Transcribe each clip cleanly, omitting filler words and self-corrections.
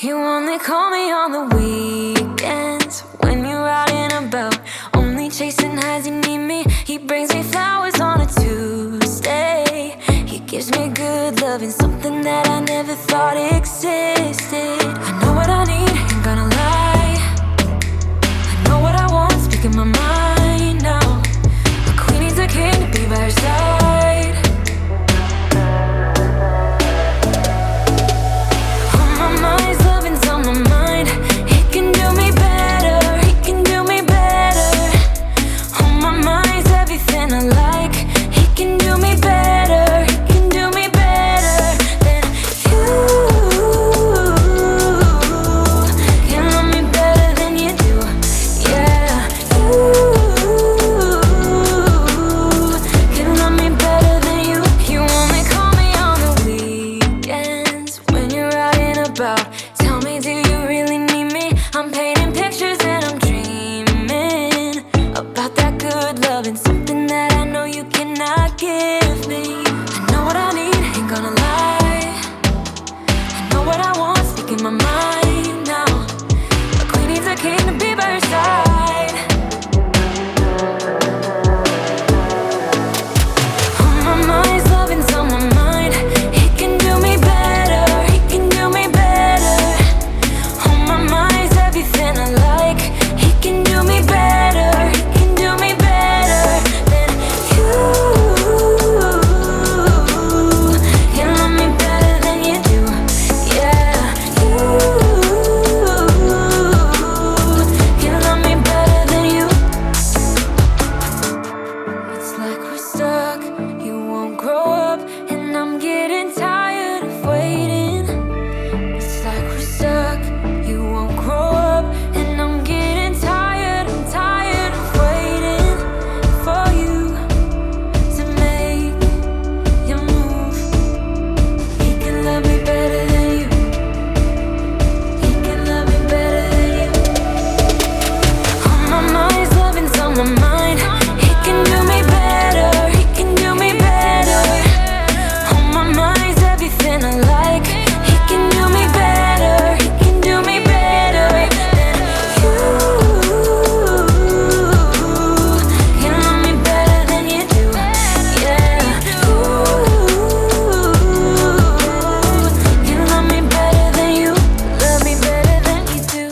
You only call me on the weekends when you're out and about, only chasing highs. You need me. He brings me flowers on a Tuesday. He gives me good loving, something that I never thought existed. I know what I need, ain't gonna lie. I know what I want, speaking my mind now. A queen needs a king to be by her side. On my mind's loving's on my mind. He can do me better, he can do me better. On my mind's everything I like. He can do me better, he can do me better than you. Can love me better than you do, yeah. You can love me better than you. You only call me on the weekends when you're out and about. Tell me, do you really need me? I'm painting pictures and I'm dreaming about that good loving, something that I know you cannot give me. I know what I need, ain't gonna lie. I know what I want, speaking my mind now. A queen needs a king to be by her side. On my mind's loving's on my mind. He can do me better, he can do me better. On my mind's everything I like. He can do me better, he can do me better than you. Can love me better than you do, yeah. You can love me better than you. It's like we're stuck, you won't grow up, and I'm getting tired of waiting. It's like we're stuck, you won't grow up, and I'm getting tired, I'm tired of waiting for you to make your move. He can love me better than you. He can love me better than you. On my mind's loving's on my mind. He can do me better, he can do me better. On my mind's everything I like. He can do me better, he can do me better than you. Can love me better than you do, yeah. Can love me better than you. Love me better than you do.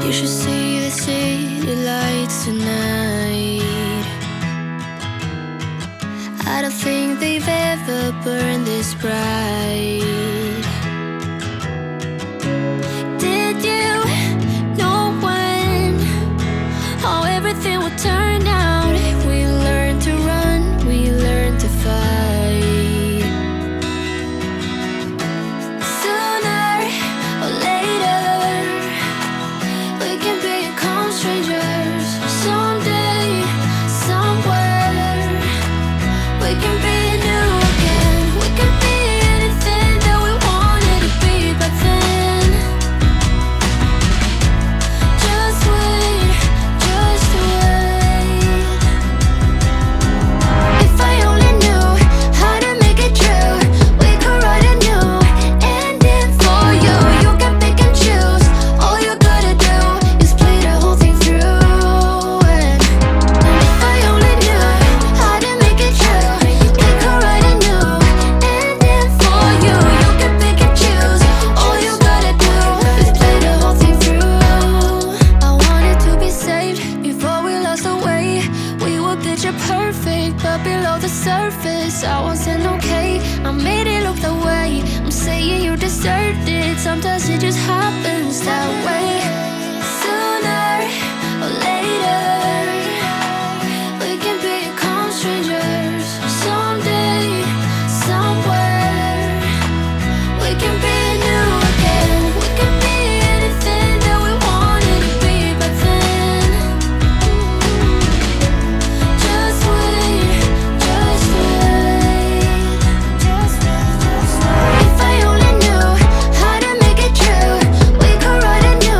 You should see the city lights tonight. I don't think they've ever burned this bright. Did you know when how everything would turn out? We learned to run, we learned to fight. Sooner or later, we can become strangers. Someday, somewhere, we can be new again. We can be anything that we wanted to be back then. Just wait, just wait. If I only knew how to make it true, we could write a new ending for you. You can pick and choose. All you gotta do is play the whole thing through. And if I only knew how to make it true, we could write a new ending for you. You can pick and choose. All you gotta do is play the whole thing through. I wanted to be saved before we lost our way. We were picture perfect, but below the surface I wasn't okay. I made it look the way. I'm saying you deserved it. Sometimes it just happens that way. Sooner or later, we can become strangers. Someday, somewhere, we can be new again. We can be anything that we wanted to be back then. Just wait, just wait. If I only knew how to make it true, we could write a new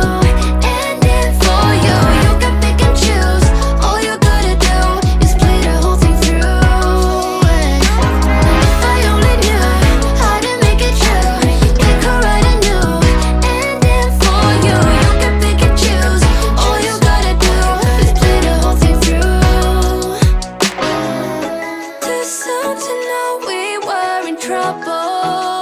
trouble.